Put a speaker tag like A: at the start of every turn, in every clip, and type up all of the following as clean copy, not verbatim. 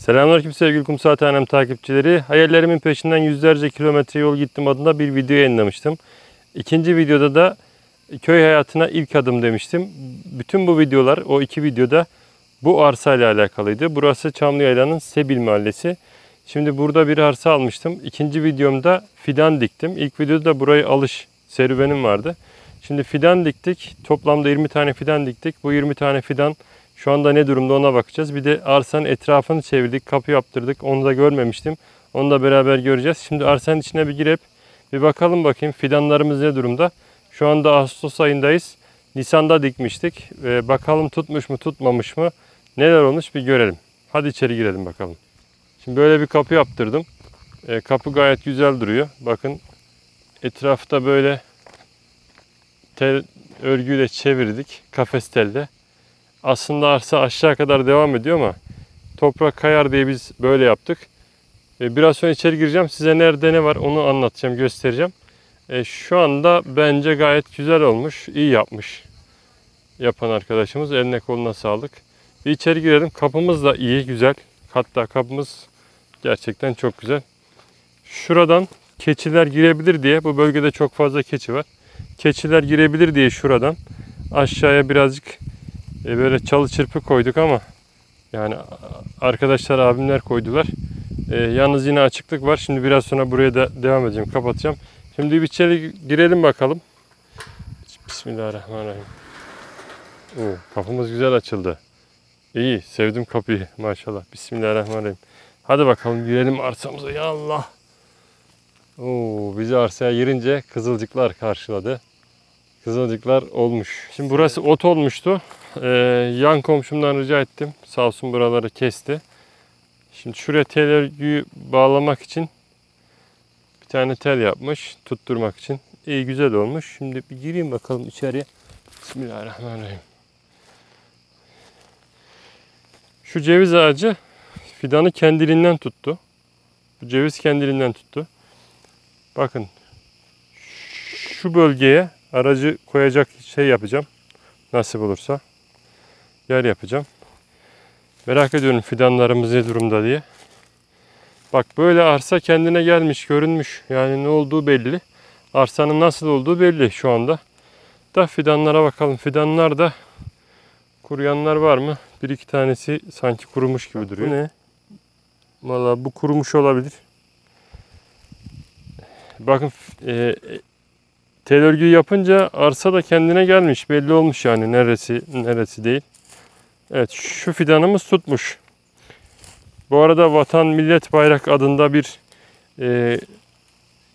A: Selamünaleyküm sevgili Kumsal Tanem takipçileri. Hayallerimin peşinden yüzlerce kilometre yol gittim adında bir video yayınlamıştım. İkinci videoda da köy hayatına ilk adım demiştim. Bütün bu videolar, o iki videoda bu arsa ile alakalıydı. Burası Çamlıyayla'nın Sebil Mahallesi. Şimdi burada bir arsa almıştım. İkinci videomda fidan diktim. İlk videoda da burayı alış serüvenim vardı. Şimdi fidan diktik. Toplamda 20 tane fidan diktik. Bu 20 tane fidan şu anda ne durumda ona bakacağız. Bir de arsanın etrafını çevirdik. Kapı yaptırdık. Onu da görmemiştim. Onu da beraber göreceğiz. Şimdi arsanın içine bir girip bir bakalım bakayım fidanlarımız ne durumda. Şu anda Ağustos ayındayız. Nisan'da dikmiştik. Bakalım tutmuş mu tutmamış mı? Neler olmuş bir görelim. Hadi içeri girelim bakalım. Şimdi böyle bir kapı yaptırdım. Kapı gayet güzel duruyor. Bakın etrafta böyle tel örgüyle çevirdik. Kafes telde. Aslında arsa aşağı kadar devam ediyor ama toprak kayar diye biz böyle yaptık. Biraz sonra içeri gireceğim. Size nerede ne var onu anlatacağım, göstereceğim. Şu anda bence gayet güzel olmuş. İyi yapmış yapan arkadaşımız. Eline koluna sağlık. Bir içeri girelim. Kapımız da iyi, güzel. Hatta kapımız gerçekten çok güzel. Şuradan keçiler girebilir diye, bu bölgede çok fazla keçi var. Keçiler girebilir diye şuradan aşağıya birazcık böyle çalı çırpı koyduk ama yani arkadaşlar, abimler koydular. Yalnız yine açıklık var. Şimdi biraz sonra buraya da devam edeceğim, kapatacağım. Şimdi bir içeri girelim bakalım. Bismillahirrahmanirrahim. Kapımız güzel açıldı. İyi, sevdim kapıyı maşallah. Bismillahirrahmanirrahim. Hadi bakalım girelim arsamıza. Ya Allah. Bizi arsaya girince kızılcıklar karşıladı. Kızılcıklar olmuş. Şimdi burası ot olmuştu. Yan komşumdan rica ettim. Sağ olsun buraları kesti. Şimdi şuraya tel örgüyü bağlamak için bir tane tel yapmış. Tutturmak için. İyi, güzel olmuş. Şimdi bir gireyim bakalım içeriye. Bismillahirrahmanirrahim. Şu ceviz ağacı fidanı kendiliğinden tuttu. Bu ceviz kendiliğinden tuttu. Bakın şu bölgeye aracı koyacak şey yapacağım. Nasip olursa yer yapacağım. Merak ediyorum fidanlarımız ne durumda diye. Bak böyle arsa kendine gelmiş, görünmüş. Yani ne olduğu belli. Arsanın nasıl olduğu belli şu anda. Da fidanlara bakalım. Fidanlar da kuruyanlar var mı? Bir iki tanesi sanki kurumuş gibi duruyor. Bu ne? Vallahi bu kurumuş olabilir. Bakın tel örgüyü yapınca arsa da kendine gelmiş. Belli olmuş yani neresi değil. Evet, şu fidanımız tutmuş. Bu arada Vatan Millet Bayrak adında bir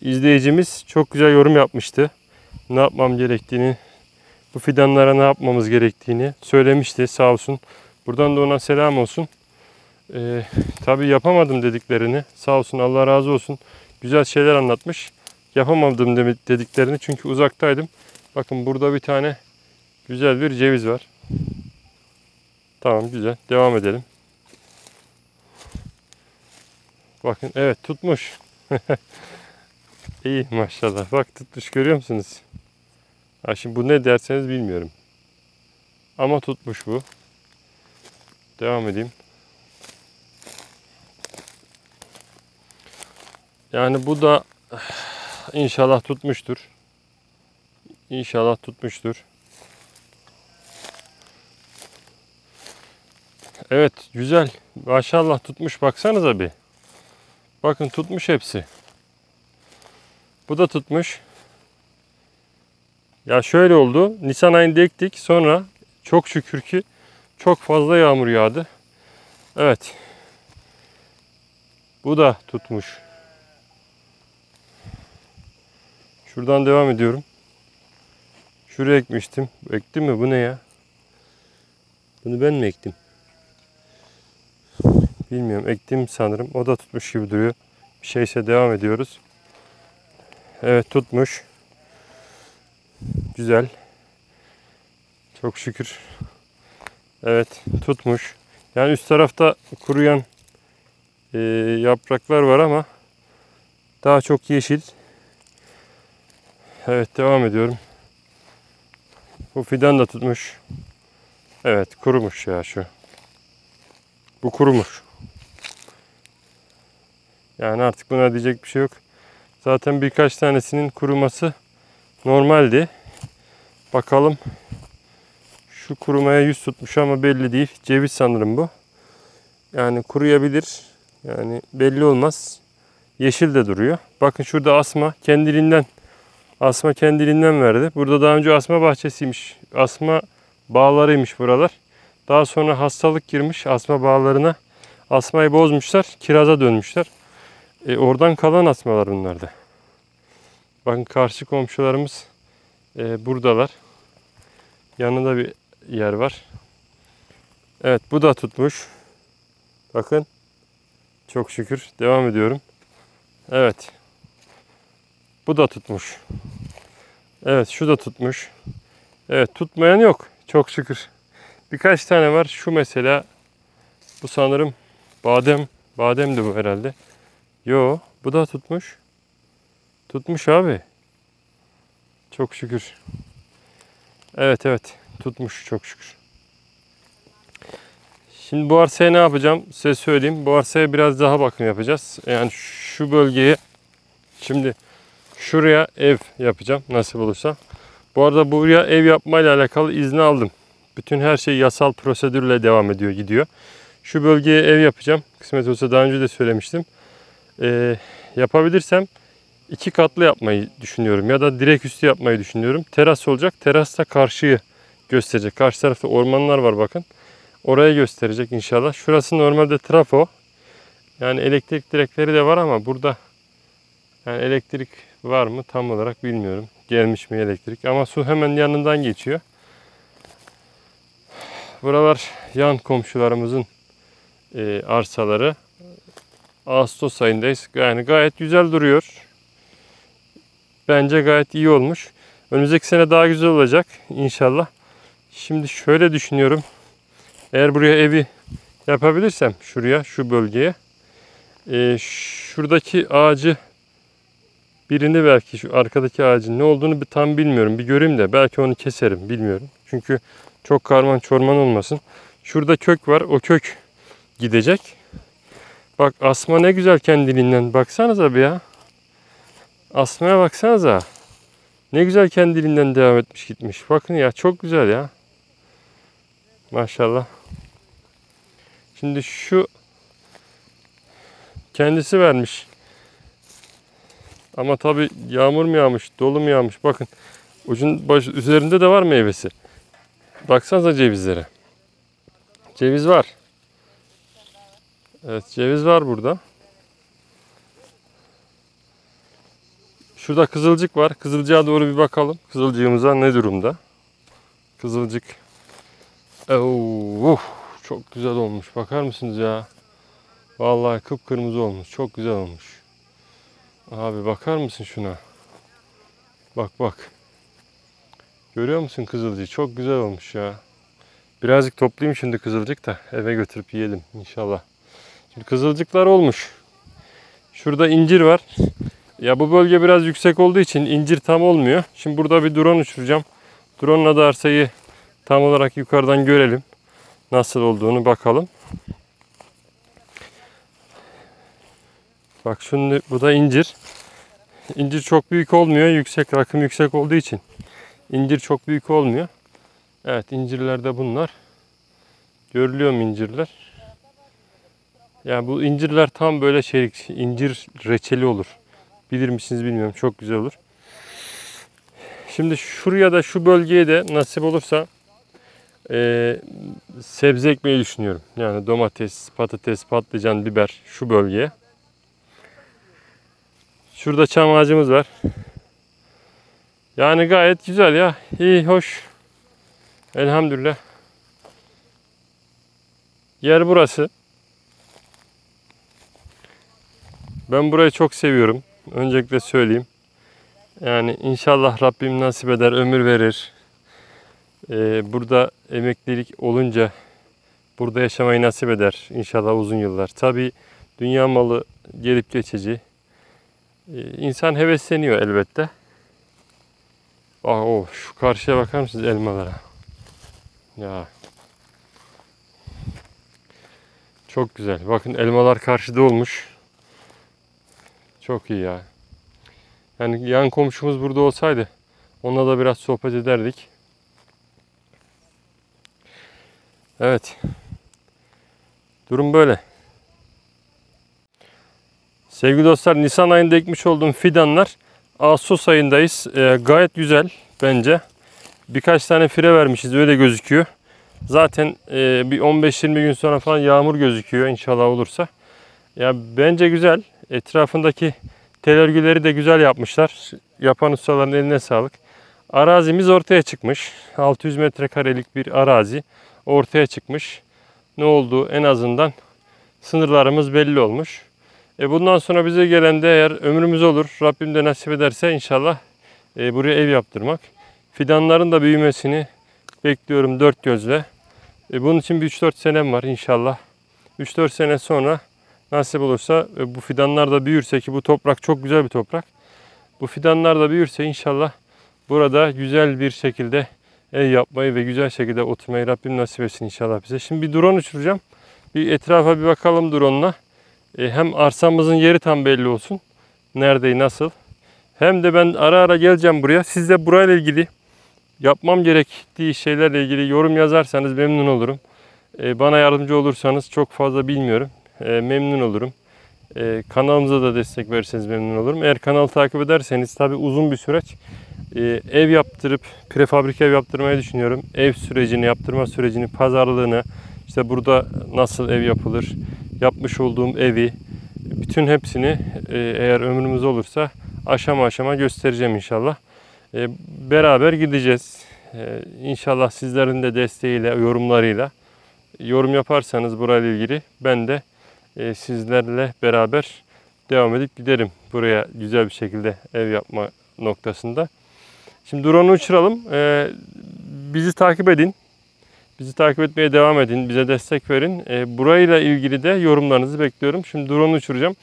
A: izleyicimiz çok güzel yorum yapmıştı. Ne yapmam gerektiğini, bu fidanlara ne yapmamız gerektiğini söylemişti sağ olsun. Buradan da ona selam olsun. Tabii yapamadım dediklerini. Sağ olsun, Allah razı olsun. Güzel şeyler anlatmış. Yapamadım dediklerini çünkü uzaktaydım. Bakın burada bir tane güzel bir ceviz var. Tamam, güzel. Devam edelim. Bakın evet, tutmuş. İyi maşallah. Bak tutmuş, görüyor musunuz? Şimdi bu ne derseniz bilmiyorum. Ama tutmuş bu. Devam edeyim. Yani bu da inşallah tutmuştur. İnşallah tutmuştur. Evet, güzel. Maşallah tutmuş, baksanıza bir. Bakın tutmuş hepsi. Bu da tutmuş. Ya şöyle oldu. Nisan ayında ektik. Sonra çok şükür ki çok fazla yağmur yağdı. Evet. Bu da tutmuş. Şuradan devam ediyorum. Şuraya ekmiştim. Ektim mi? Bu ne ya? Bunu ben mi ektim? Bilmiyorum. Ektim sanırım. O da tutmuş gibi duruyor. Bir şeyse devam ediyoruz. Evet, tutmuş. Güzel. Çok şükür. Evet, tutmuş. Yani üst tarafta kuruyan yapraklar var ama daha çok yeşil. Evet, devam ediyorum. Bu fidan da tutmuş. Evet, kurumuş ya şu. Bu kurumuş. Yani artık buna diyecek bir şey yok. Zaten birkaç tanesinin kuruması normaldi. Bakalım. Şu kurumaya yüz tutmuş ama belli değil. Ceviz sanırım bu. Yani kuruyabilir. Yani belli olmaz. Yeşil de duruyor. Bakın şurada asma kendiliğinden. Asma kendiliğinden verdi. Burada daha önce asma bahçesiymiş. Asma bağlarıymış buralar. Daha sonra hastalık girmiş asma bağlarına. Asmayı bozmuşlar. Kiraza dönmüşler. Oradan kalan asmalar bunlarda. Bakın karşı komşularımız buradalar. Yanında bir yer var. Evet, bu da tutmuş. Bakın. Çok şükür. Devam ediyorum. Evet. Bu da tutmuş. Evet, şu da tutmuş. Evet, tutmayan yok. Çok şükür. Birkaç tane var. Şu mesela. Bu sanırım badem. Bademdi bu herhalde. Yo, bu da tutmuş. Tutmuş abi. Çok şükür. Evet evet. Tutmuş çok şükür. Şimdi bu arsaya ne yapacağım size söyleyeyim. Bu arsaya biraz daha bakım yapacağız. Yani şu bölgeye şimdi şuraya ev yapacağım nasip olursa. Bu arada buraya ev yapmayla alakalı izni aldım. Bütün her şey yasal prosedürle devam ediyor, gidiyor. Şu bölgeye ev yapacağım. Kısmet olsa daha önce de söylemiştim. Yapabilirsem 2 katlı yapmayı düşünüyorum. Ya da direkt üstü yapmayı düşünüyorum. Teras olacak. Teras da karşıyı gösterecek. Karşı tarafta ormanlar var bakın. Oraya gösterecek inşallah. Şurası normalde trafo. Yani elektrik direkleri de var ama burada yani elektrik var mı tam olarak bilmiyorum. Gelmiş mi elektrik? Ama su hemen yanından geçiyor. Buralar yan komşularımızın arsaları. Ağustos ayındayız. Yani gayet güzel duruyor. Bence gayet iyi olmuş. Önümüzdeki sene daha güzel olacak inşallah. Şimdi şöyle düşünüyorum. Eğer buraya evi yapabilirsem şuraya, şu bölgeye şuradaki ağacı birini belki şu arkadaki ağacın ne olduğunu tam bilmiyorum. Bir göreyim de belki onu keserim bilmiyorum. Çünkü çok karman çorman olmasın. Şurada kök var. O kök gidecek. Bak asma ne güzel kendiliğinden. Baksanıza bir ya. Asmaya baksanıza. Ne güzel kendiliğinden devam etmiş gitmiş. Bakın ya çok güzel ya. Maşallah. Şimdi şu kendisi vermiş. Ama tabi yağmur mu yağmış, dolu mu yağmış? Bakın üzerinde de var meyvesi. Baksanıza cevizlere. Ceviz var. Evet ceviz var burada. Şurada kızılcık var. Kızılcığa doğru bir bakalım. Kızılcığımıza ne durumda? Kızılcık. Çok güzel olmuş. Bakar mısınız ya? Vallahi kıpkırmızı olmuş. Çok güzel olmuş. Abi bakar mısın şuna? Bak bak. Görüyor musun kızılcığı? Çok güzel olmuş ya. Birazcık toplayayım şimdi kızılcık da eve götürüp yiyelim inşallah. Şimdi kızılcıklar olmuş. Şurada incir var. Ya bu bölge biraz yüksek olduğu için incir tam olmuyor. Şimdi burada bir drone uçuracağım. Drone'la da arsayı tam olarak yukarıdan görelim. Nasıl olduğunu bakalım. Bak şimdi bu da incir. İncir çok büyük olmuyor. Yüksek rakım yüksek olduğu için. İncir çok büyük olmuyor. Evet incirler de bunlar. Görülüyor mu incirler? Yani bu incirler tam böyle incir reçeli olur. Bilir misiniz bilmiyorum. Çok güzel olur. Şimdi şuraya da şu bölgeye de nasip olursa sebze ekmeyi düşünüyorum. Yani domates, patates, patlıcan, biber şu bölgeye. Şurada çam ağacımız var. Yani gayet güzel ya. İyi, hoş. Elhamdülillah. Yer burası. Ben burayı çok seviyorum. Öncelikle söyleyeyim. Yani inşallah Rabbim nasip eder, ömür verir. Burada emeklilik olunca burada yaşamayı nasip eder. İnşallah uzun yıllar. Tabii dünya malı gelip geçici. İnsan hevesleniyor elbette. Şu karşıya bakar mısınız elmalara? Ya. Çok güzel. Bakın elmalar karşıda olmuş. Çok iyi ya. Yani yan komşumuz burada olsaydı onunla da biraz sohbet ederdik. Evet. Durum böyle. Sevgili dostlar, Nisan ayında ekmiş olduğum fidanlar Ağustos ayındayız. Gayet güzel bence. Birkaç tane fire vermişiz, öyle gözüküyor. Zaten bir 15-20 gün sonra falan yağmur gözüküyor inşallah olursa. Ya bence güzel. Etrafındaki tel örgüleri de güzel yapmışlar. Yapan ustaların eline sağlık. Arazimiz ortaya çıkmış. 600 metrekarelik bir arazi ortaya çıkmış. Ne oldu? En azından sınırlarımız belli olmuş. Bundan sonra bize gelen de eğer ömrümüz olur, Rabbim de nasip ederse inşallah buraya ev yaptırmak. Fidanların da büyümesini bekliyorum dört gözle. Bunun için bir 3-4 senem var inşallah. 3-4 sene sonra nasip olursa bu fidanlar da büyürse, ki bu toprak çok güzel bir toprak. Bu fidanlar da büyürse inşallah burada güzel bir şekilde ev yapmayı ve güzel şekilde oturmayı Rabbim nasip etsin inşallah bize. Şimdi bir drone uçuracağım. Bir etrafa bir bakalım drone'la. Hem arsamızın yeri tam belli olsun. Nerede, nasıl. Hem de ben ara ara geleceğim buraya. Siz de burayla ilgili yapmam gerektiği şeylerle ilgili yorum yazarsanız memnun olurum. Bana yardımcı olursanız çok fazla bilmiyorum. Memnun olurum. Kanalımıza da destek verirseniz memnun olurum. Eğer kanalı takip ederseniz tabi uzun bir süreç. Ev yaptırıp prefabrik ev yaptırmayı düşünüyorum. Ev sürecini, yaptırma sürecini, pazarlığını, işte burada nasıl ev yapılır, yapmış olduğum evi, bütün hepsini eğer ömrümüz olursa aşama aşama göstereceğim inşallah. Beraber gideceğiz. İnşallah sizlerin de desteğiyle, yorumlarıyla. Yorum yaparsanız burayla ilgili ben de sizlerle beraber devam edip giderim buraya güzel bir şekilde ev yapma noktasında. Şimdi drone'u uçuralım. Bizi takip edin. Bizi takip etmeye devam edin. Bize destek verin. Burayla ilgili de yorumlarınızı bekliyorum. Şimdi drone'u uçuracağım.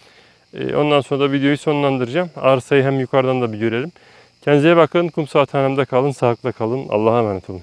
A: Ondan sonra da videoyu sonlandıracağım. Arsayı hem yukarıdan da bir görelim. Kendinize bakın. Kum Saathanem'de kalın. Sağlıkla kalın. Allah'a emanet olun.